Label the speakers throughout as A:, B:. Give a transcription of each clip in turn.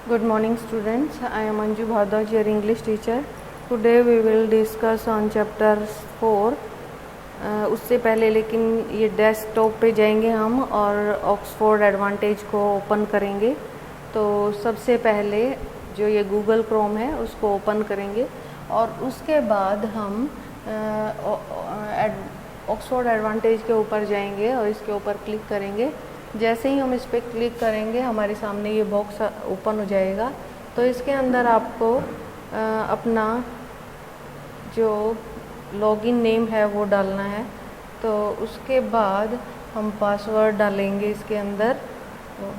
A: Good morning students, I am Anju Bhardwaj, your English teacher. Today we will discuss on chapter 4. उससे पहले लेकिन ये desktop पे जाएंगे हम और ऑक्सफोर्ड एडवांटेज को ओपन करेंगे। तो सबसे पहले जो ये गूगल क्रोम है उसको ओपन करेंगे और उसके बाद हम ऑक्सफोर्ड एडवांटेज के ऊपर जाएंगे और इसके ऊपर क्लिक करेंगे। जैसे ही हम इस पर क्लिक करेंगे हमारे सामने ये बॉक्स ओपन हो जाएगा। तो इसके अंदर आपको अपना जो लॉगिन नेम है वो डालना है। तो उसके बाद हम पासवर्ड डालेंगे इसके अंदर तो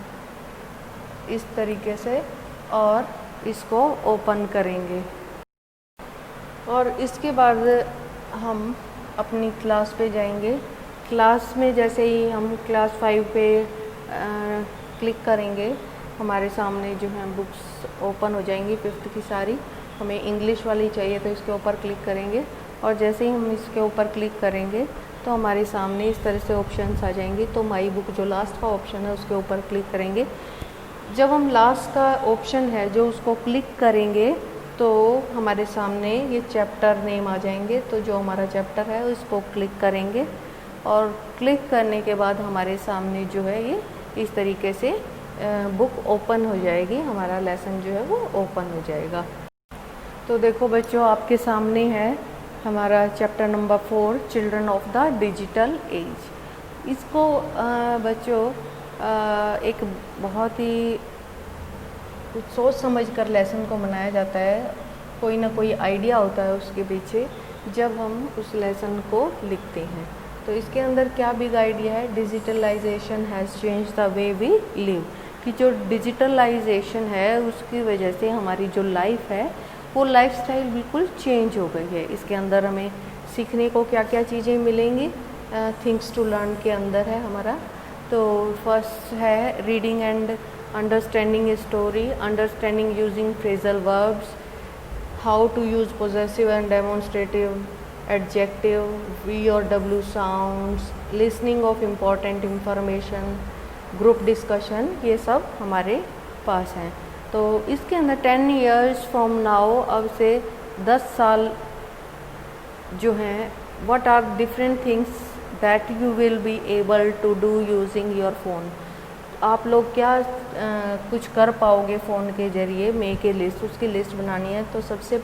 A: इस तरीके से और इसको ओपन करेंगे। और इसके बाद हम अपनी क्लास पे जाएंगे। क्लास में जैसे ही हम क्लास 5 पे क्लिक करेंगे हमारे सामने जो है बुक्स ओपन हो जाएंगी 5th की सारी। हमें इंग्लिश वाली चाहिए तो इसके ऊपर क्लिक करेंगे और जैसे ही हम इसके ऊपर क्लिक करेंगे तो हमारे सामने इस तरह से ऑप्शंस आ जाएंगे। तो माई बुक जो लास्ट का ऑप्शन है उसके ऊपर क्लिक करेंगे। जब हम लास्ट का ऑप्शन है जो उसको क्लिक करेंगे तो हमारे सामने ये चैप्टर नेम आ जाएंगे। तो जो हमारा चैप्टर है उसको क्लिक करेंगे और क्लिक करने के बाद हमारे सामने जो है ये इस तरीके से बुक ओपन हो जाएगी। हमारा लेसन जो है वो ओपन हो जाएगा। तो देखो बच्चों, आपके सामने है हमारा chapter number 4 children of the digital age. इसको बच्चों एक बहुत ही कुछ सोच समझ कर लेसन को बनाया जाता है। कोई ना कोई आइडिया होता है उसके पीछे जब हम उस लेसन को लिखते हैं। तो इसके अंदर क्या बिग आइडिया है, digitalisation has change the way we live. कि जो डिजिटलाइजेशन है उसकी वजह से हमारी जो लाइफ है वो लाइफस्टाइल बिल्कुल चेंज हो गई है। इसके अंदर हमें सीखने को क्या क्या चीज़ें मिलेंगी, थिंग्स टू लर्न के अंदर है हमारा। तो फर्स्ट है reading and understanding story, understanding using phrasal verbs, how to use possessive and demonstrative adjective, V और W sounds, listening of important information, group discussion, ये सब हमारे पास हैं। तो इसके अंदर 10 years फ्रॉम नाउ, अब से 10 साल जो हैं, what are different things that you will be able to do using your phone. आप लोग क्या कुछ कर पाओगे फ़ोन के ज़रिए। मेक ए लिस्ट, उसकी लिस्ट बनानी है। तो सबसे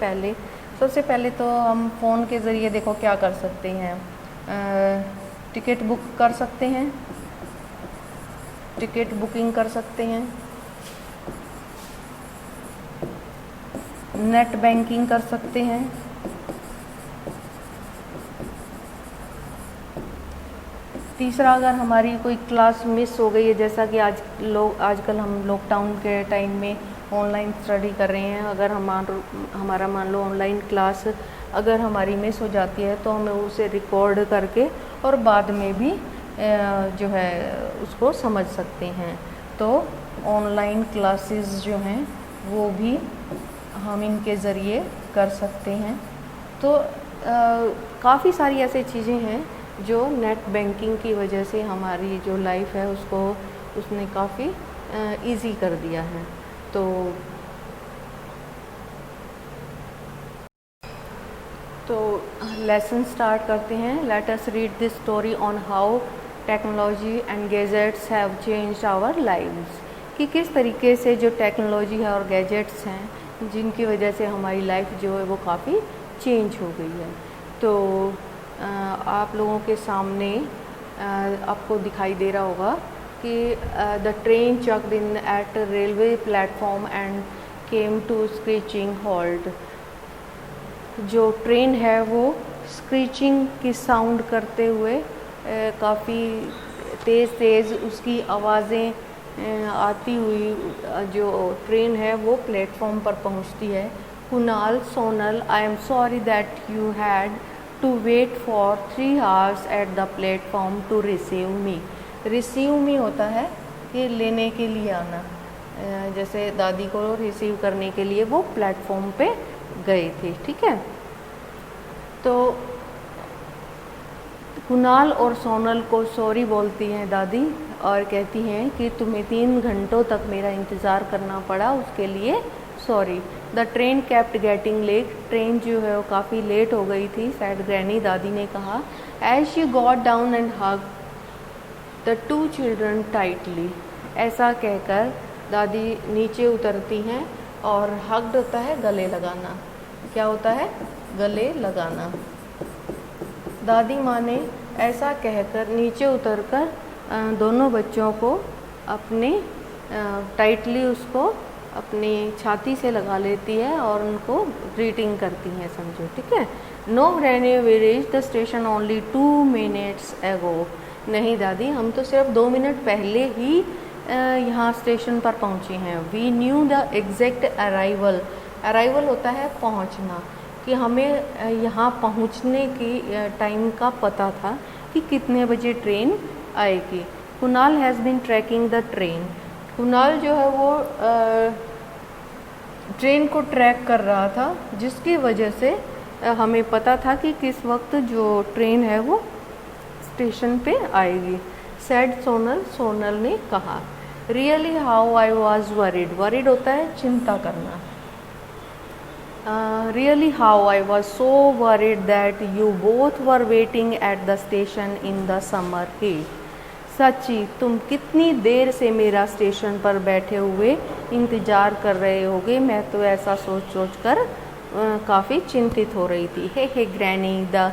A: पहले तो हम फ़ोन के ज़रिए देखो क्या कर सकते हैं। टिकट बुक कर सकते हैं, टिकट बुकिंग कर सकते हैं, नेट बैंकिंग कर सकते हैं, तीसरा अगर हमारी कोई क्लास मिस हो गई है, जैसा कि आजकल हम लॉकडाउन के टाइम में ऑनलाइन स्टडी कर रहे हैं। अगर हमारा मान लो ऑनलाइन क्लास अगर हमारी मिस हो जाती है तो हमें उसे रिकॉर्ड करके और बाद में भी जो है उसको समझ सकते हैं। तो ऑनलाइन क्लासेस जो हैं वो भी हम इनके ज़रिए कर सकते हैं। तो काफ़ी सारी ऐसी चीज़ें हैं जो नेट बैंकिंग की वजह से हमारी जो लाइफ है उसने काफ़ी इजी कर दिया है। तो लेसन स्टार्ट करते हैं। Let us read this story on how technology and gadgets have changed our lives. कि किस तरीके से जो टेक्नोलॉजी है और गैजेट्स हैं जिनकी वजह से हमारी लाइफ जो है वो काफ़ी चेंज हो गई है। तो आप लोगों के सामने आपको दिखाई दे रहा होगा कि the train chugged in at railway platform and came to screeching halt. जो ट्रेन है वो स्क्रीचिंग की साउंड करते हुए काफ़ी तेज़ उसकी आवाज़ें आती हुई जो ट्रेन है वो प्लेटफॉर्म पर पहुंचती है। Kunal, Sonal, I am sorry that you had to wait for 3 hours at the platform to receive me. Receive me होता है कि लेने के लिए आना। जैसे दादी को रिसीव करने के लिए वो प्लेटफॉर्म पे गए थे, ठीक है। तो कुणाल और सोनल को सॉरी बोलती हैं दादी और कहती हैं कि तुम्हें 3 घंटों तक मेरा इंतज़ार करना पड़ा, उसके लिए sorry. The train kept getting late, train जो है वो काफ़ी लेट हो गई थी, सैड ग्रैनी, दादी ने कहा। As she got down and hug the 2 children tightly, ऐसा कहकर दादी नीचे उतरती हैं और हग्ड होता है गले लगाना, क्या होता है, गले लगाना। दादी माँ ने ऐसा कहकर नीचे उतरकर दोनों बच्चों को अपने टाइटली उसको अपनी छाती से लगा लेती है और उनको ग्रीटिंग करती हैं, समझो, ठीक है। No granny, we reach the station only 2 minutes ago, नहीं दादी, हम तो सिर्फ 2 मिनट पहले ही यहाँ स्टेशन पर पहुँचे हैं। We knew the exact arrival, arrival होता है पहुँचना, कि हमें यहाँ पहुँचने की टाइम का पता था कि कितने बजे ट्रेन आएगी। Kunal has been tracking the train, Kunal जो है वो ट्रेन को ट्रैक कर रहा था, जिसकी वजह से हमें पता था कि किस वक्त जो ट्रेन है वो स्टेशन पे आएगी। सैड सोनल, सोनल ने कहा। Really how I was worried, worried होता है चिंता करना। Really how I was so worried that you both were waiting at the station in the summer heat. सच्ची तुम कितनी देर से मेरा स्टेशन पर बैठे हुए इंतज़ार कर रहे होगे, मैं तो ऐसा सोच कर काफ़ी चिंतित हो रही थी। Hey granny, the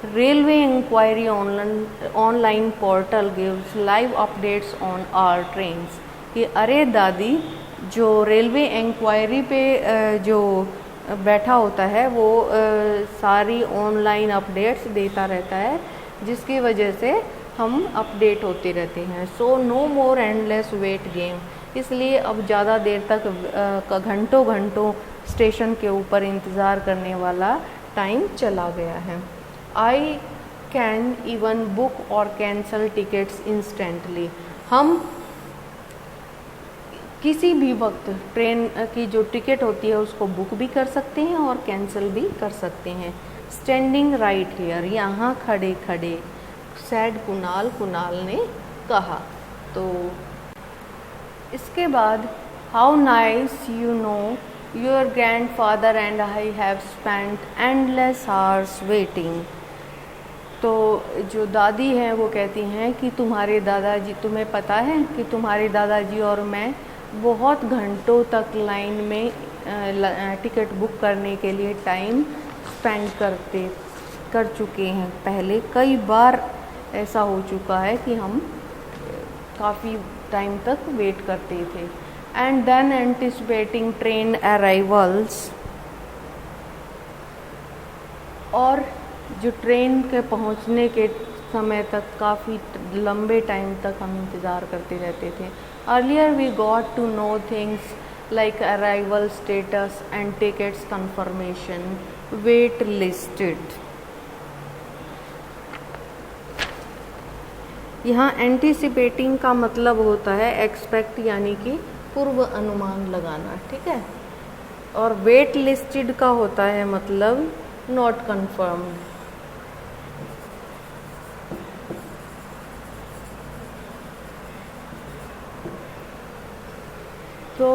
A: railway inquiry online portal gives live updates on our trains, कि अरे दादी, जो रेलवे इंक्वायरी पे जो बैठा होता है वो सारी ऑनलाइन अपडेट्स देता रहता है, जिसकी वजह से हम अपडेट होते रहते हैं। सो नो मोर एंडलेस वेट गेम, इसलिए अब ज़्यादा देर तक घंटों घंटों स्टेशन के ऊपर इंतज़ार करने वाला टाइम चला गया है। आई कैन इवन बुक और कैंसल टिकट्स इंस्टेंटली, हम किसी भी वक्त ट्रेन की जो टिकट होती है उसको बुक भी कर सकते हैं और कैंसिल भी कर सकते हैं। स्टैंडिंग राइट हियर, यहाँ खड़े खड़े, सैड कुणाल, कुणाल ने कहा। तो इसके बाद how nice you know your grandfather and I have spent endless hours waiting. तो जो दादी हैं वो कहती हैं कि तुम्हारे दादाजी, तुम्हें पता है कि तुम्हारे दादाजी और मैं बहुत घंटों तक लाइन में टिकट बुक करने के लिए टाइम स्पेंड कर चुके हैं। पहले कई बार ऐसा हो चुका है कि हम काफ़ी टाइम तक वेट करते थे। And then anticipating train arrivals, और जो ट्रेन के पहुंचने के समय तक काफ़ी लंबे टाइम तक हम इंतज़ार करते रहते थे। Earlier we got to know things like arrival status and tickets confirmation, wait listed. यहाँ एंटिसिपेटिंग का मतलब होता है एक्सपेक्ट, यानी कि पूर्व अनुमान लगाना, ठीक है। और वेट लिस्टेड का होता है मतलब नॉट कन्फर्म्ड। तो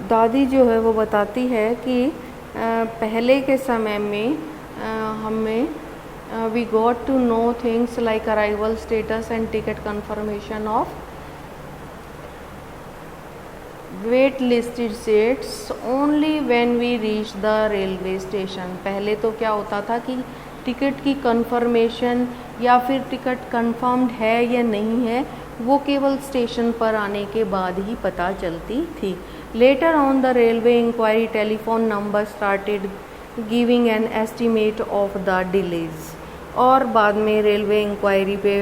A: दादी जो है वो बताती है कि पहले के समय में हमें we got to know things like arrival status and ticket confirmation of wait listed seats only when we reach the railway station. पहले तो क्या होता था कि टिकट की कंफर्मेशन या फिर टिकट कंफर्म्ड है या नहीं है वो केवल स्टेशन पर आने के बाद ही पता चलती थी। Later on the railway enquiry telephone number started giving an estimate of the delays. और बाद में रेलवे इंक्वायरी पे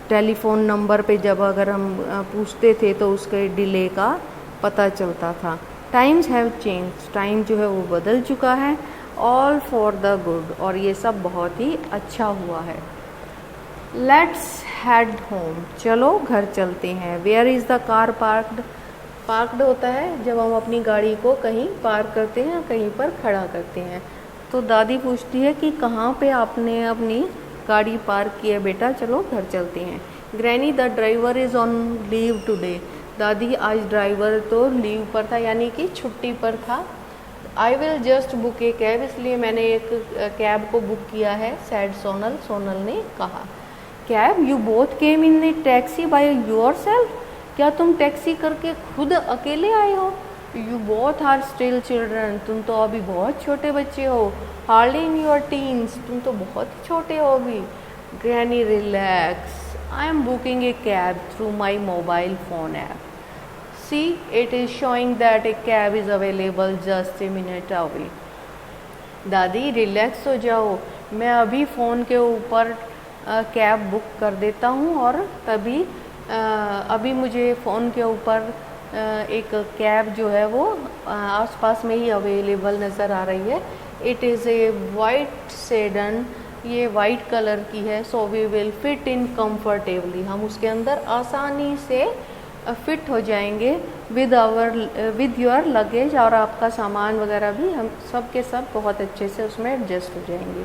A: टेलीफोन नंबर पे जब अगर हम पूछते थे तो उसके डिले का पता चलता था। टाइम्स हैव चेंज, टाइम जो है वो बदल चुका है। ऑल फॉर द गुड, और ये सब बहुत ही अच्छा हुआ है। लेट्स हेड होम, चलो घर चलते हैं। Where is the car parked, parked होता है जब हम अपनी गाड़ी को कहीं पार्क करते हैं, कहीं पर खड़ा करते हैं। तो दादी पूछती है कि कहाँ पे आपने अपनी गाड़ी पार्क की है बेटा, चलो घर चलते हैं। Granny the driver is on leave today, दादी आज ड्राइवर तो लीव पर था, यानी कि छुट्टी पर था। आई will just book A cab, इसलिए मैंने एक कैब को बुक किया है, सैड सोनल, सोनल ने कहा। Cab, you both came in a taxi by yourself, क्या तुम टैक्सी करके खुद अकेले आए हो? You both are still children, तुम तो अभी बहुत छोटे बच्चे हो। हार्डली इन योर टीन्स, तुम तो बहुत ही छोटे हो अभी। Granny relax, I am booking A cab through my mobile phone app. See, it is showing that a cab is available just a minute away. दादी रिलैक्स हो जाओ, मैं अभी फ़ोन के ऊपर कैब बुक कर देता हूँ और तभी अभी मुझे फ़ोन के ऊपर एक कैब जो है वो आसपास में ही अवेलेबल नज़र आ रही है। It is a white sedan, ये वाइट कलर की है। So we will fit in comfortably, हम उसके अंदर आसानी से फिट हो जाएंगे विद योर लगेज, और आपका सामान वगैरह भी हम सब के सब बहुत अच्छे से उसमें एडजस्ट हो जाएंगे।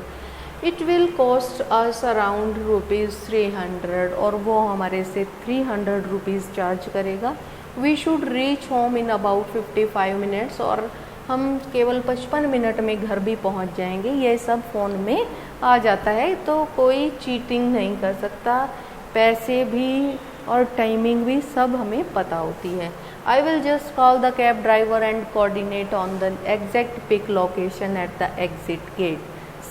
A: It will cost us around ₹300, और वो हमारे से 300 रुपीज़ चार्ज करेगा। We should reach home in about 55 minutes, और हम केवल 55 मिनट में घर भी पहुंच जाएंगे। ये सब फ़ोन में आ जाता है, तो कोई चीटिंग नहीं कर सकता, पैसे भी और टाइमिंग भी सब हमें पता होती है। I will just call the cab driver and coordinate on the exact pick location at the exit gate,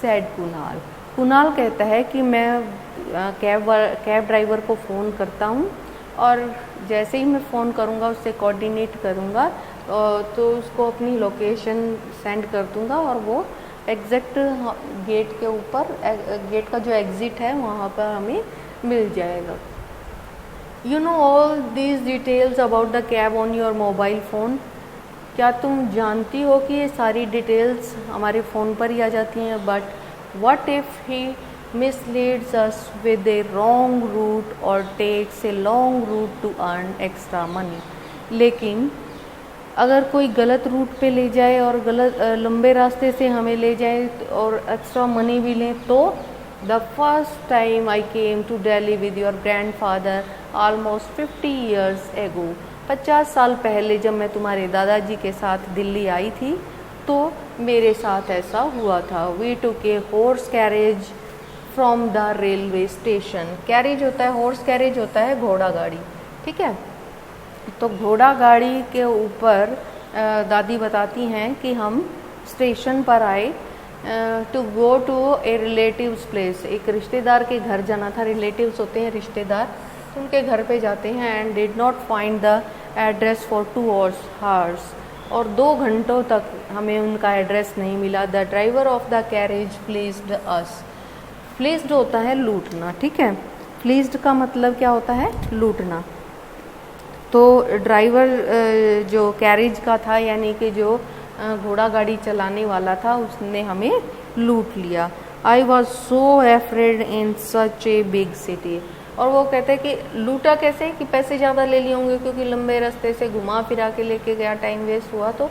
A: said Kunal. Kunal कहता है कि मैं कैब ड्राइवर को फ़ोन करता हूँ, और जैसे ही मैं फ़ोन करूँगा उससे कोऑर्डिनेट करूँगा तो उसको अपनी लोकेशन सेंड कर दूँगा, और वो एग्जैक्ट गेट के ऊपर, गेट का जो एग्ज़िट है वहाँ पर हमें मिल जाएगा। You know all these details about the cab on your mobile phone? क्या तुम जानती हो कि ये सारी डिटेल्स हमारे फ़ोन पर ही आ जाती हैं? But what if he misleads us with a wrong route or takes a long route to earn extra money? लेकिन अगर कोई गलत रूट पे ले जाए और गलत लंबे रास्ते से हमें ले जाए और एक्स्ट्रा मनी भी लें, तो The first time I came to Delhi with your grandfather almost 50 years ago, 50 साल पहले जब मैं तुम्हारे दादाजी के साथ दिल्ली आई थी तो मेरे साथ ऐसा हुआ था। We took a horse carriage from the railway station. Carriage होता है, हॉर्स कैरेज होता है घोड़ा गाड़ी, ठीक है। तो घोड़ा गाड़ी के ऊपर दादी बताती हैं कि हम स्टेशन पर आए to go to a relatives place, एक रिश्तेदार के घर जाना था। रिलेटिव्स होते हैं रिश्तेदार, तो उनके घर पे जाते हैं। And did not find the address for 2 hours, और 2 घंटों तक हमें उनका एड्रेस नहीं मिला। The driver of the carriage fleeced us, fleeced होता है लूटना, ठीक है। फ्लीज्ड का मतलब क्या होता है? लूटना। तो ड्राइवर जो कैरेज का था, यानी कि जो घोड़ा गाड़ी चलाने वाला था, उसने हमें लूट लिया। I was so afraid in such a big city, और वो कहते हैं कि लूटा कैसे, कि पैसे ज़्यादा ले लिए होंगे क्योंकि लंबे रास्ते से घुमा फिरा के लेके गया, टाइम वेस्ट हुआ, तो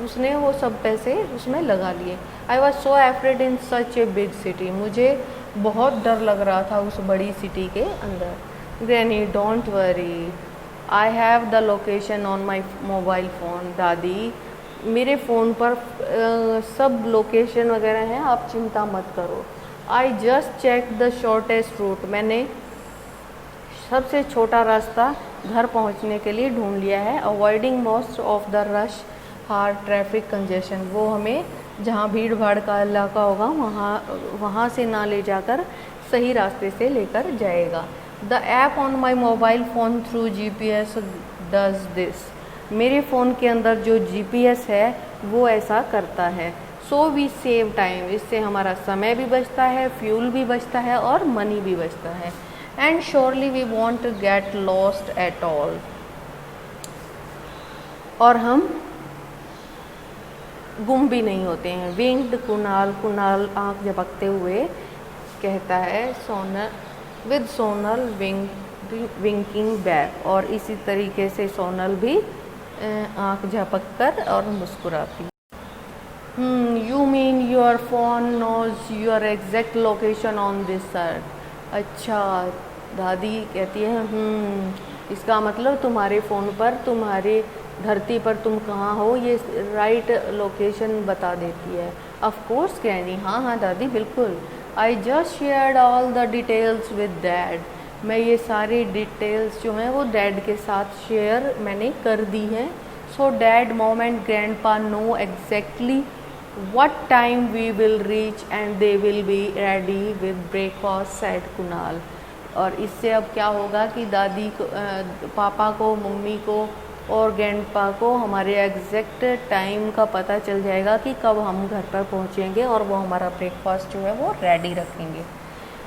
A: उसने वो सब पैसे उसमें लगा लिए। I was so afraid in such a big city, मुझे बहुत डर लग रहा था उस बड़ी सिटी के अंदर। Granny don't worry, I have the location on my mobile phone, दादी मेरे फ़ोन पर सब लोकेशन वगैरह हैं, आप चिंता मत करो। I just check the shortest route, मैंने सबसे छोटा रास्ता घर पहुंचने के लिए ढूंढ लिया है। Avoiding most of the rush हार ट्रैफिक कंजेशन, वो हमें जहां भीड़ भाड़ का इलाका होगा वहाँ से ना ले जाकर सही रास्ते से लेकर जाएगा। The app on my mobile phone through GPS does this, मेरे फ़ोन के अंदर जो GPS है वो ऐसा करता है। सो वी सेव टाइम, इससे हमारा समय भी बचता है, फ्यूल भी बचता है और मनी भी बचता है। And surely we want to get lost at all, और हम गुम भी नहीं होते हैं। विंग्ड कुणाल, कुणाल आँख झपकते हुए कहता है Sonal, with Sonal winking back, और इसी तरीके से सोनल भी आँख झपक कर और मुस्कुराती। You mean your phone knows your exact location on this earth. अच्छा, दादी कहती है इसका मतलब तुम्हारे फ़ोन पर, तुम्हारे धरती पर तुम कहाँ हो ये राइट लोकेशन बता देती है। ऑफ कोर्स ग्रैनी, हाँ हाँ दादी बिल्कुल। I just shared all the details with dad. मैं ये सारी डिटेल्स जो हैं वो डैड के साथ शेयर मैंने कर दी हैं। So dad mom and grandpa know exactly what time we will reach and they will be ready with breakfast said Kunal. और इससे अब क्या होगा कि दादी को, पापा को, मम्मी को और ग्रैंडपा को हमारे एग्जैक्ट टाइम का पता चल जाएगा कि कब हम घर पर पहुंचेंगे और वो हमारा ब्रेकफास्ट जो है वो रेडी रखेंगे।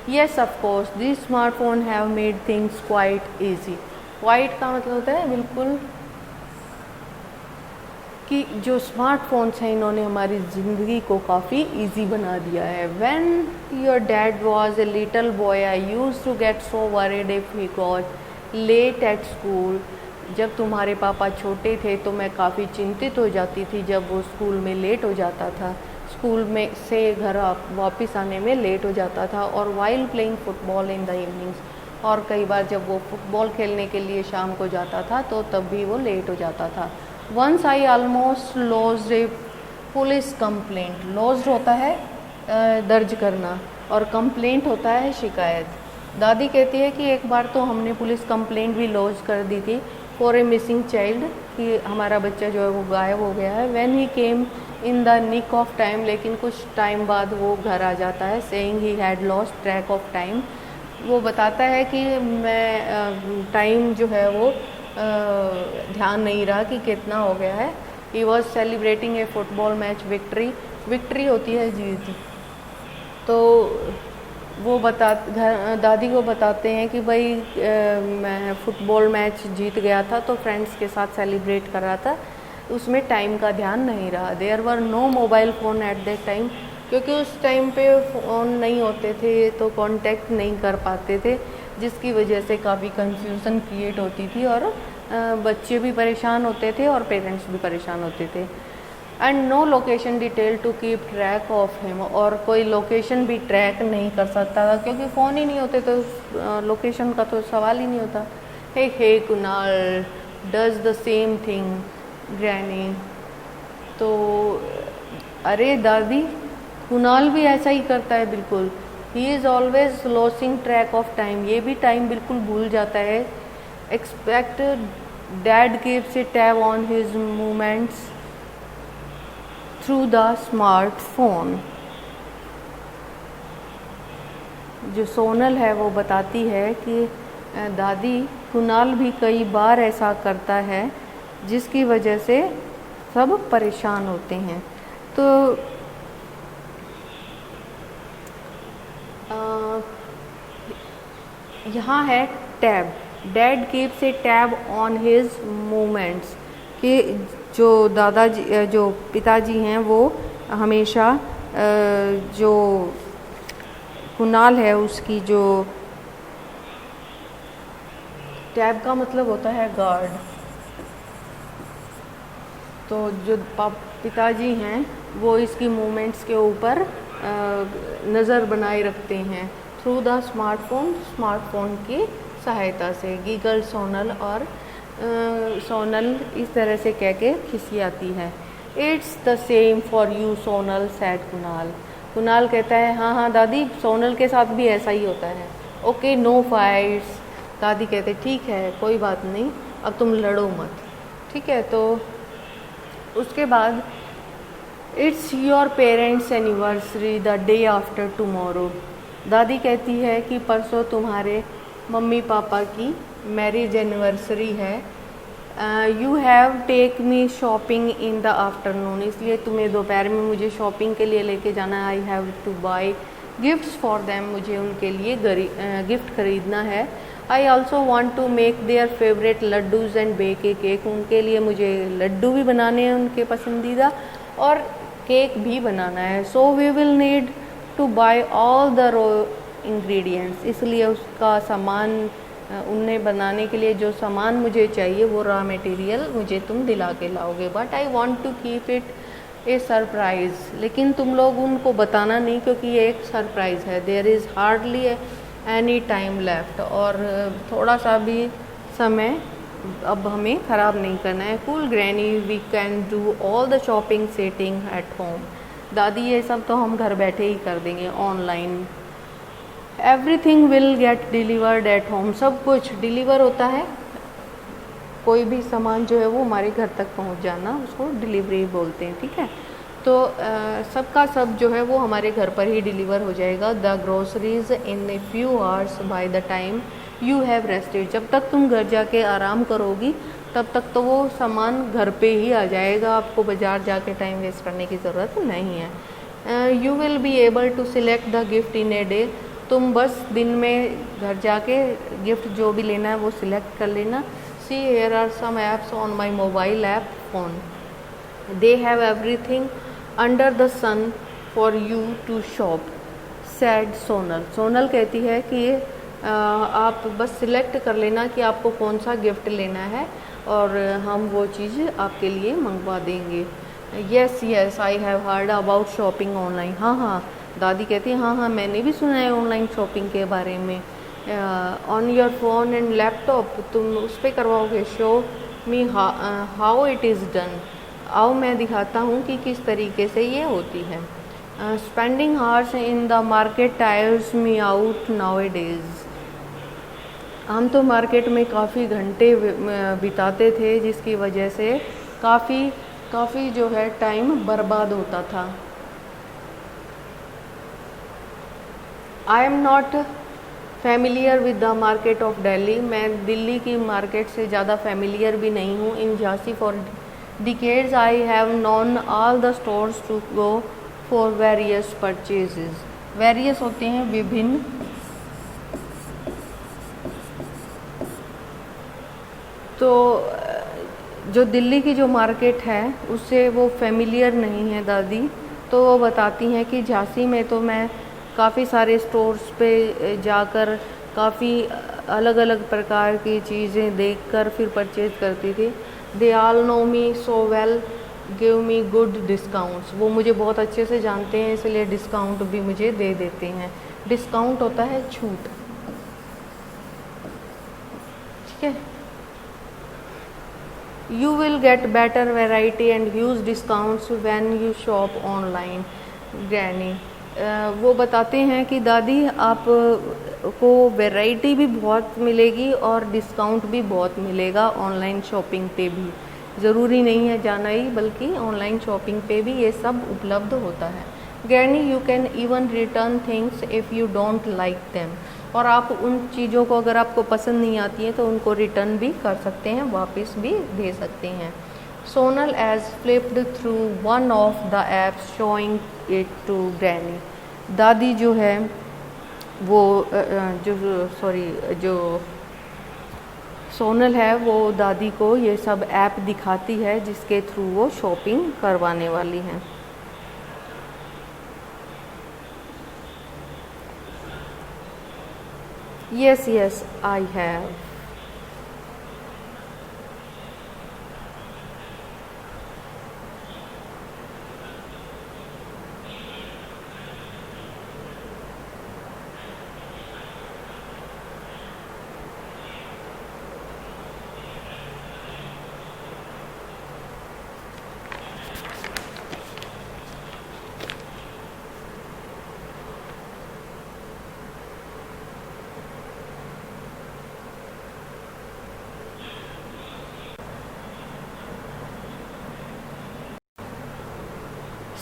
A: Yes of course this smartphone have made things quite easy. Quite का मतलब होता है बिल्कुल, कि जो स्मार्टफोन्स हैं इन्होंने हमारी ज़िंदगी को काफ़ी इजी बना दिया है। When your dad was a little boy I used to get so worried if he got late at school. जब तुम्हारे पापा छोटे थे तो मैं काफ़ी चिंतित हो जाती थी जब वो स्कूल में लेट हो जाता था, स्कूल में से घर वापस आने में लेट हो जाता था। और while playing football in the evenings, और कई बार जब वो फुटबॉल खेलने के लिए शाम को जाता था तो तब भी वो लेट हो जाता था। Once I almost lodged a police complaint. Lodged होता है दर्ज करना और कंप्लेंट होता है शिकायत। दादी कहती है कि एक बार तो हमने पुलिस कंप्लेंट भी लॉज कर दी थी फॉर ए मिसिंग चाइल्ड, कि हमारा बच्चा जो है वो गायब हो गया है। When he came in the nick of time, लेकिन कुछ टाइम बाद वो घर आ जाता है। Saying he had lost track of time, वो बताता है कि मैं टाइम जो है वो ध्यान नहीं रहा कि कितना हो गया है। He was celebrating A football match victory. Victory होती है जीत। तो वो दादी को बताते हैं कि भाई मैं फुटबॉल मैच जीत गया था तो फ्रेंड्स के साथ सेलिब्रेट कर रहा था, उसमें टाइम का ध्यान नहीं रहा। There were no mobile phone at that time, क्योंकि उस टाइम पे फ़ोन नहीं होते थे तो कांटेक्ट नहीं कर पाते थे, जिसकी वजह से काफ़ी कंफ्यूजन क्रिएट होती थी और बच्चे भी परेशान होते थे और पेरेंट्स भी परेशान होते थे। And no location detail to keep track of him, और कोई लोकेशन भी ट्रैक नहीं कर सकता था क्योंकि फ़ोन ही नहीं होते तो लोकेशन का तो सवाल ही नहीं होता। Hey Kunal does the same thing granny. तो अरे दादी, कुणाल भी ऐसा ही करता है बिल्कुल। He is always losing track of time, ये भी टाइम बिल्कुल भूल जाता है। Expect dad keeps A tab on his movements through the smartphone. जो सोनल है वो बताती है कि दादी, कुणाल भी कई बार ऐसा करता है जिसकी वजह से सब परेशान होते हैं। तो यहाँ है tab. Dad keeps A tab on his movements, कि जो दादाजी जो पिताजी हैं वो हमेशा जो कुणाल है उसकी जो टैब का मतलब होता है गार्ड। तो जो पिताजी हैं वो इसकी मूवमेंट्स के ऊपर नज़र बनाए रखते हैं थ्रू द स्मार्टफोन, स्मार्टफोन की सहायता से। गीगल सोनल, और सोनल इस तरह से कह के खिसियाती है। It's the same for you Sonal sad Kunal. Kunal कहता है हाँ हाँ दादी, सोनल के साथ भी ऐसा ही होता है। Okay no fights. दादी कहते ठीक है कोई बात नहीं, अब तुम लड़ो मत, ठीक है। तो उसके बाद it's your parents anniversary the day after tomorrow. दादी कहती है कि परसों तुम्हारे मम्मी पापा की मैरिज एनिवर्सरी है। You have take me shopping in the afternoon, इसलिए तुम्हें दोपहर में मुझे शॉपिंग के लिए लेके जाना है। I have to buy gifts for them, मुझे उनके लिए गिफ्ट खरीदना है। I also want to make their favourite laddoos and bake a cake, उनके लिए मुझे लड्डू भी बनाने हैं उनके पसंदीदा, और केक भी बनाना है। So we will need to buy all the raw ingredients, इसलिए उसका सामान उन्हें बनाने के लिए जो सामान मुझे चाहिए वो रॉ मटेरियल मुझे तुम दिला के लाओगे। But I want to keep it a surprise, लेकिन तुम लोग उनको बताना नहीं क्योंकि ये एक सरप्राइज़ है। There is hardly any time left, और थोड़ा सा भी समय अब हमें ख़राब नहीं करना है। Cool granny, we can do all the shopping sitting at home. दादी ये सब तो हम घर बैठे ही कर देंगे online. Everything will get delivered at home, सब कुछ डिलीवर होता है, कोई भी सामान जो है वो हमारे घर तक पहुंच जाना, उसको डिलीवरी बोलते हैं, ठीक है। तो सबका सब जो है वो हमारे घर पर ही डिलीवर हो जाएगा। The groceries in a few hours by the time you have rested, जब तक तुम घर जाके आराम करोगी तब तक तो वो सामान घर पे ही आ जाएगा, आपको बाज़ार जाके टाइम वेस्ट करने की ज़रूरत नहीं है। You will be able to select the gift in a day, तुम बस दिन में घर जाके गिफ्ट जो भी लेना है वो सिलेक्ट कर लेना। See here are some apps on my mobile app phone, they have everything under the sun for you to shop, said Sonal. Sonal कहती है कि आप बस सिलेक्ट कर लेना कि आपको कौन सा गिफ्ट लेना है और हम वो चीज़ आपके लिए मंगवा देंगे। Yes yes I have heard about shopping online, हाँ हाँ, दादी कहती है हाँ हाँ मैंने भी सुना है ऑनलाइन शॉपिंग के बारे में। On your phone and laptop, तुम उस पर करवाओगे। Show me how it is done, आओ मैं दिखाता हूँ कि किस तरीके से ये होती है। Spending hours in the market tyres me out now A days, हम तो मार्केट में काफ़ी घंटे बिताते थे जिसकी वजह से काफ़ी जो है टाइम बर्बाद होता था। I am not familiar with the market of Delhi, मैं दिल्ली की मार्केट से ज़्यादा फैमिलियर भी नहीं हूँ। In Jhansi for decades I have known all the stores to go for various purchases, various होते हैं विभिन्न, तो जो दिल्ली की जो मार्केट है उससे वो फेमिलियर नहीं है दादी। तो वो बताती हैं कि झांसी में तो मैं काफ़ी सारे स्टोर्स पे जाकर काफ़ी अलग अलग प्रकार की चीज़ें देखकर फिर परचेज करती थी। They all know me so well, give me good discounts, वो मुझे बहुत अच्छे से जानते हैं इसलिए डिस्काउंट भी मुझे दे देते हैं। डिस्काउंट होता है छूट, ठीक है। You will get better variety and huge discounts when you shop online, Granny। वो बताते हैं कि दादी आप को वैरायटी भी बहुत मिलेगी और डिस्काउंट भी बहुत मिलेगा ऑनलाइन शॉपिंग पे भी, ज़रूरी नहीं है जाना ही बल्कि ऑनलाइन शॉपिंग पे भी ये सब उपलब्ध होता है। Granny you can even return things if you don't like them, और आप उन चीज़ों को अगर आपको पसंद नहीं आती है तो उनको रिटर्न भी कर सकते हैं, वापस भी दे सकते हैं। Sonal as flipped through one of the apps showing it to granny, दादी जो है वो जो सोनल है वो दादी को ये सब ऐप दिखाती है जिसके थ्रू वो शॉपिंग करवाने वाली हैं। Yes, yes, I have.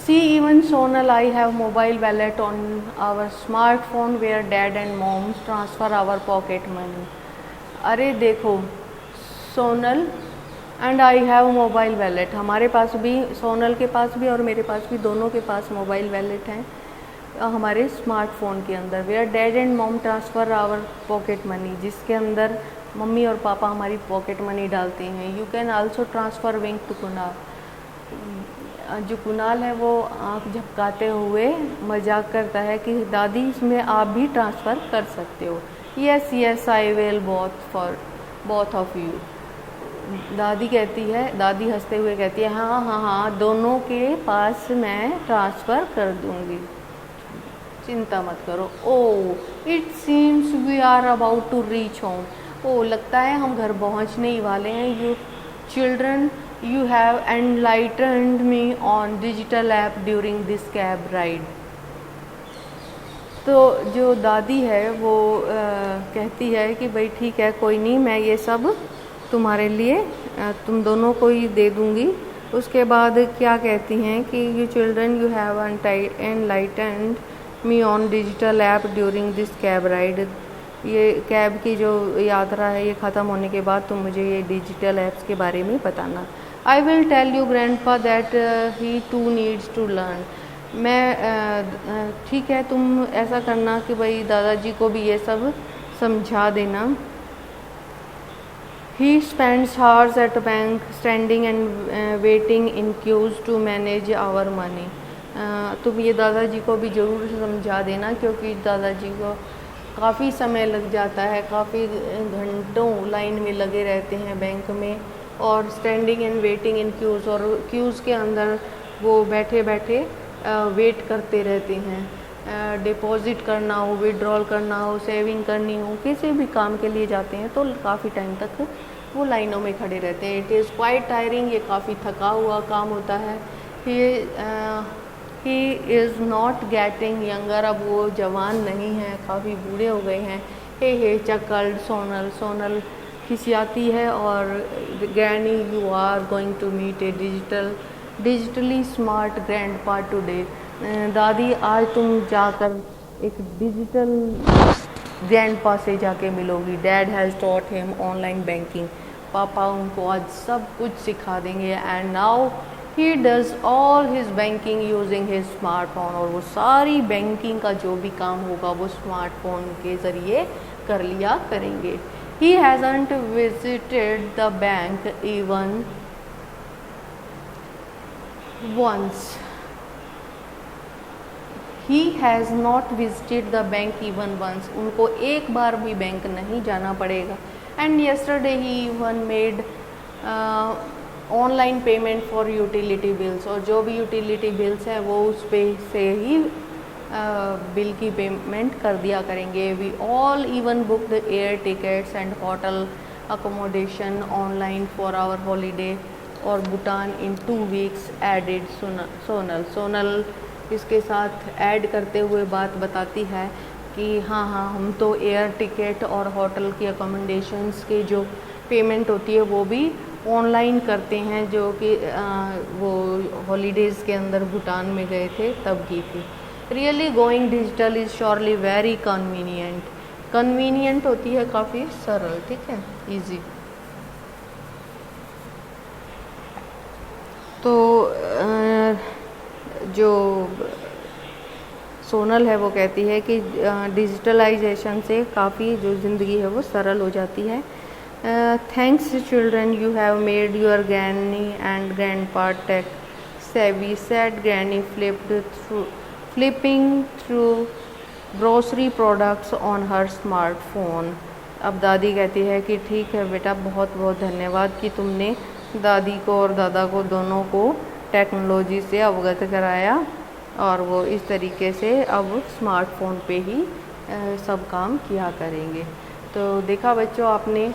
A: See, even Sonal, I have mobile wallet on our smartphone where dad and mom transfer our pocket money. अरे देखो Sonal, and I have mobile wallet, हमारे पास भी, सोनल के पास भी और मेरे पास भी, दोनों के पास मोबाइल वैलेट हैं हमारे स्मार्टफोन के अंदर। Where dad and mom transfer our pocket money, जिसके अंदर मम्मी और पापा हमारी पॉकेट मनी डालते हैं। You can also transfer wink to Kunal, जो कुणाल है वो आँख झपकाते हुए मजाक करता है कि दादी इसमें आप भी ट्रांसफ़र कर सकते हो। Yes yes I will both for both of you. दादी कहती है, दादी हंसते हुए कहती है, हाँ हाँ हाँ, दोनों के पास मैं ट्रांसफ़र कर दूँगी, चिंता मत करो। Oh it seems we are about to reach home. ओह लगता है हम घर पहुंचने ही वाले हैं। You children you have enlightened me on digital app during this cab ride. तो जो दादी है वो कहती है कि भाई ठीक है, कोई नहीं, मैं ये सब तुम्हारे लिए तुम दोनों को ही दे दूँगी। उसके बाद क्या कहती हैं कि you children you have enlightened me on digital app during this cab ride. ये कैब की जो यात्रा है ये ख़त्म होने के बाद तुम मुझे ये डिजिटल ऐप्स के बारे में बताना। I will tell you grandpa that he too needs to learn. मैं ठीक है, तुम ऐसा करना कि भाई दादाजी को भी ये सब समझा देना। He spends hours at a bank standing and waiting in queues to manage our money। तुम ये दादाजी को भी ज़रूर समझा देना, क्योंकि दादाजी को काफ़ी समय लग जाता है, काफ़ी घंटों लाइन में लगे रहते हैं बैंक में, और standing and waiting in queues, और क्यूज़ के अंदर वो बैठे बैठे वेट करते रहते हैं। डिपॉज़िट करना हो, विड्रॉल करना हो, सेविंग करनी हो, किसी भी काम के लिए जाते हैं तो काफ़ी टाइम तक वो लाइनों में खड़े रहते हैं। इट इज़ क्वाइट टायरिंग, ये काफ़ी थका हुआ काम होता है। He is not getting younger, अब वो जवान नहीं हैं, काफ़ी बूढ़े हो गए हैं। हे चकल्ड सोनल, सोनल खिसियाती है, और granny you are going to meet a digitally smart grandpa today. दादी आज तुम जाकर एक डिजिटल ग्रैंडपा से जाके मिलोगी। Dad has taught him online banking, पापा उनको आज सब कुछ सिखा देंगे। And now he does all his banking using his smartphone, और वो सारी बैंकिंग का जो भी काम होगा वो स्मार्टफोन के ज़रिए कर लिया करेंगे। He hasn't visited the bank even once। He has not visited the bank even once। उनको एक बार भी बैंक नहीं जाना पड़ेगा। And yesterday he even made online payment for utility bills, और जो भी यूटिलिटी बिल्स है वो उस पे से ही बिल की पेमेंट कर दिया करेंगे। We all even book the air tickets and hotel accommodation online for our holiday और Bhutan in 2 weeks added Sonal. Sonal इसके साथ ऐड करते हुए बात बताती है कि हाँ हाँ, हम तो एयर टिकट और होटल की अकोमोडेशंस की जो पेमेंट होती है वो भी ऑनलाइन करते हैं, जो कि वो हॉलीडेज़ के अंदर भूटान में गए थे तब की थी। Really going digital is surely very convenient. Convenient होती है काफ़ी सरल, ठीक है, इजी। तो जो सोनल है वो कहती है कि डिजिटलाइजेशन से काफ़ी जो ज़िंदगी है वो सरल हो जाती है। Thanks children, you have made your granny and grandpa tech savvy, sad granny flipping through grocery products on her smartphone. अब दादी कहती है कि ठीक है बेटा, बहुत बहुत धन्यवाद कि तुमने दादी को और दादा को दोनों को टेक्नोलॉजी से अवगत कराया, और वो इस तरीके से अब स्मार्टफोन पे ही सब काम किया करेंगे। तो देखा बच्चों, आपने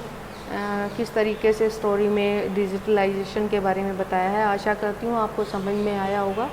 A: किस तरीके से स्टोरी में डिजिटलाइजेशन के बारे में बताया है। आशा करती हूँ आपको समझ में आया होगा।